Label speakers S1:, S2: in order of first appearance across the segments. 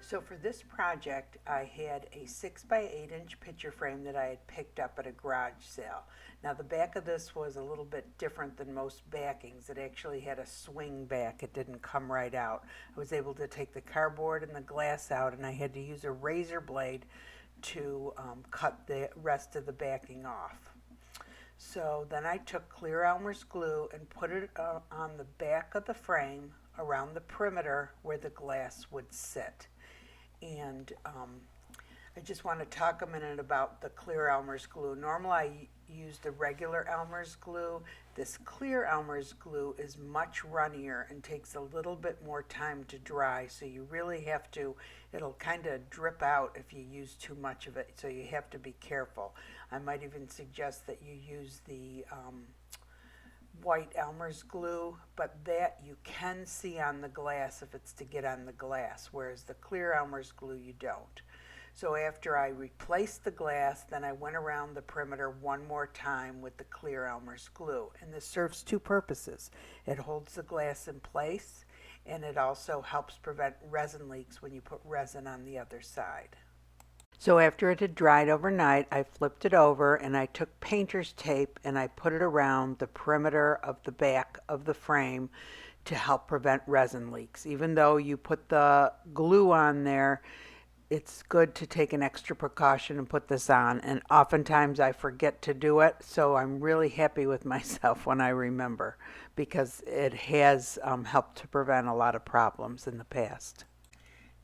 S1: So for this project, I had a 6 by 8 inch picture frame that I had picked up at a garage sale. Now the back of this was a little bit different than most backings. It actually had a swing back. It didn't come right out. I was able to take the cardboard and the glass out, and I had to use a razor blade to cut the rest of the backing off. So then I took clear Elmer's glue and put it on the back of the frame around the perimeter where the glass would sit. And I just want to talk a minute about the clear Elmer's glue. Normally I use the regular Elmer's glue. This clear Elmer's glue is much runnier and takes a little bit more time to dry, so you really have to, it'll kind of drip out if you use too much of it, so you have to be careful. I might even suggest that you use the white Elmer's glue, but that you can see on the glass if it's to get on the glass, whereas the clear Elmer's glue you don't. So after I replaced the glass, then I went around the perimeter one more time with the clear Elmer's glue. And this serves two purposes. It holds the glass in place, and it also helps prevent resin leaks when you put resin on the other side. So after it had dried overnight, I flipped it over and I took painter's tape and I put it around the perimeter of the back of the frame to help prevent resin leaks. Even though you put the glue on there, it's good to take an extra precaution and put this on, and oftentimes I forget to do it, so I'm really happy with myself when I remember, because it has helped to prevent a lot of problems in the past.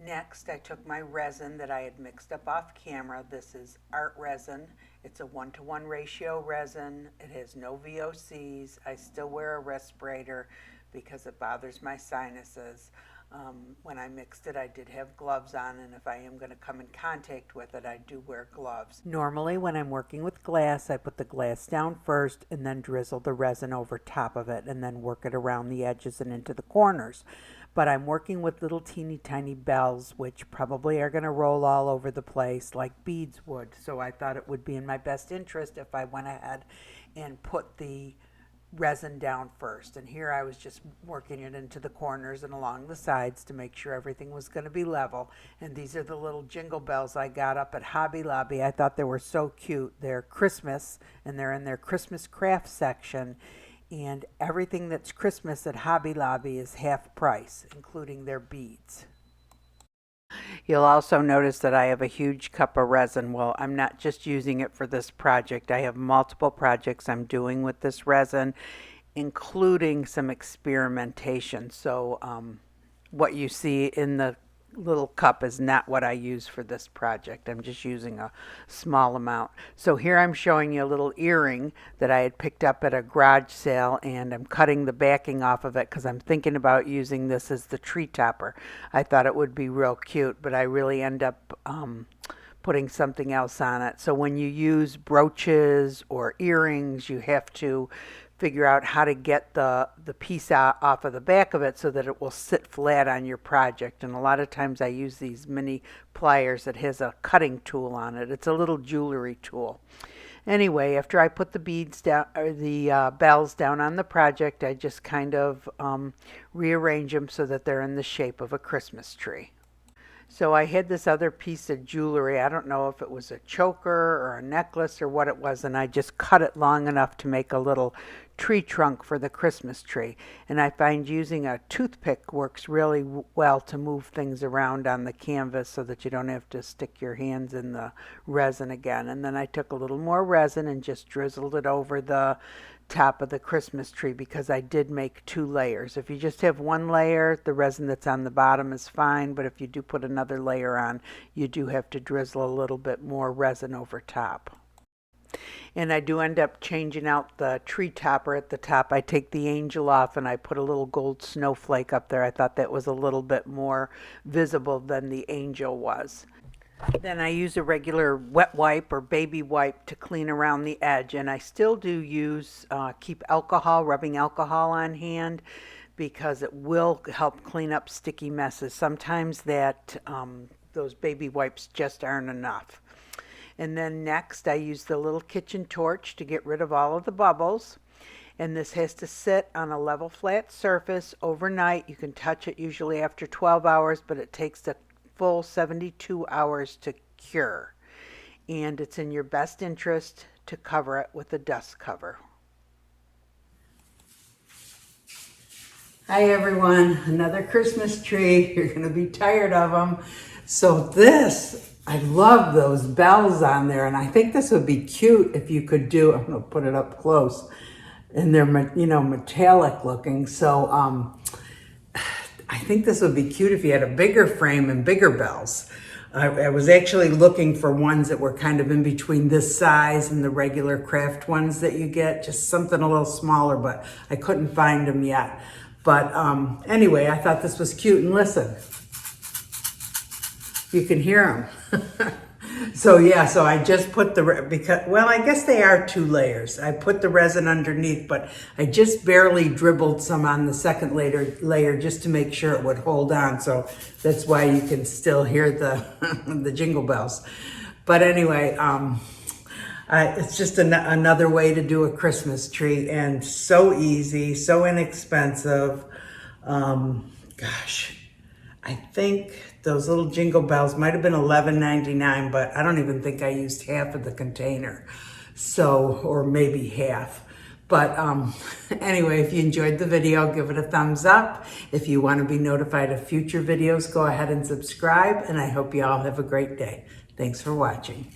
S1: Next, I took my resin that I had mixed up off camera. This is art resin. It's a 1-to-1 ratio resin. It has no VOCs. I still wear a respirator because it bothers my sinuses. When I mixed it, I did have gloves on, and if I am going to come in contact with it, I do wear gloves. Normally, when I'm working with glass, I put the glass down first and then drizzle the resin over top of it and then work it around the edges and into the corners. But I'm working with little teeny tiny bells, which probably are going to roll all over the place like beads would. So I thought it would be in my best interest if I went ahead and put the resin down first. And here I was just working it into the corners and along the sides to make sure everything was going to be level. And these are the little jingle bells I got up at Hobby Lobby. I thought they were so cute. They're Christmas, and they're in their Christmas craft section. And everything that's Christmas at Hobby Lobby is half price, including their beads. You'll also notice that I have a huge cup of resin. Well, I'm not just using it for this project. I have multiple projects I'm doing with this resin, including some experimentation. So what you see in the little cup is not what I use for this project. I'm just using a small amount. So here I'm showing you a little earring that I had picked up at a garage sale, and I'm cutting the backing off of it because I'm thinking about using this as the tree topper. I thought it would be real cute, but I really end up putting something else on it. So when you use brooches or earrings, you have to figure out how to get the piece off of the back of it so that it will sit flat on your project. And a lot of times I use these mini pliers that has a cutting tool on it. It's a little jewelry tool. Anyway, after I put the beads down, or the bells down on the project, I just kind of rearrange them so that they're in the shape of a Christmas tree. So I had this other piece of jewelry. I don't know if it was a choker or a necklace or what it was, and I just cut it long enough to make a little tree trunk for the Christmas tree. And I find using a toothpick works really well to move things around on the canvas so that you don't have to stick your hands in the resin again. And then I took a little more resin and just drizzled it over the top of the Christmas tree, because I did make 2 layers. If you just have 1 layer, the resin that's on the bottom is fine, but if you do put another layer on, you do have to drizzle a little bit more resin over top. And I do end up changing out the tree topper at the top. I take the angel off and I put a little gold snowflake up there. I thought that was a little bit more visible than the angel was. Then I use a regular wet wipe or baby wipe to clean around the edge, and I still do use keep rubbing alcohol on hand, because it will help clean up sticky messes. Sometimes that those baby wipes just aren't enough. And then next I use the little kitchen torch to get rid of all of the bubbles. And this has to sit on a level flat surface overnight. You can touch it usually after 12 hours, but it takes a full 72 hours to cure. And it's in your best interest to cover it with a dust cover. Hi everyone, another Christmas tree. You're going to be tired of them. So this, I love those bells on there, and I think this would be cute if you could do, I'm going to put it up close, and they're, you know, metallic looking. So I think this would be cute if you had a bigger frame and bigger bells. I was actually looking for ones that were kind of in between this size and the regular craft ones that you get, just something a little smaller, but I couldn't find them yet. But anyway, I thought this was cute, and listen, you can hear them. So yeah, so I just put because, well, I guess they are 2 layers. I put the resin underneath, but I just barely dribbled some on the second layer just to make sure it would hold on. So that's why you can still hear the, the jingle bells. But anyway, it's just another way to do a Christmas tree, and so easy, so inexpensive. Gosh, I think those little jingle bells might have been $11.99, but I don't even think I used half of the container. So, or maybe half. But anyway, if you enjoyed the video, give it a thumbs up. If you want to be notified of future videos, go ahead and subscribe. And I hope you all have a great day. Thanks for watching.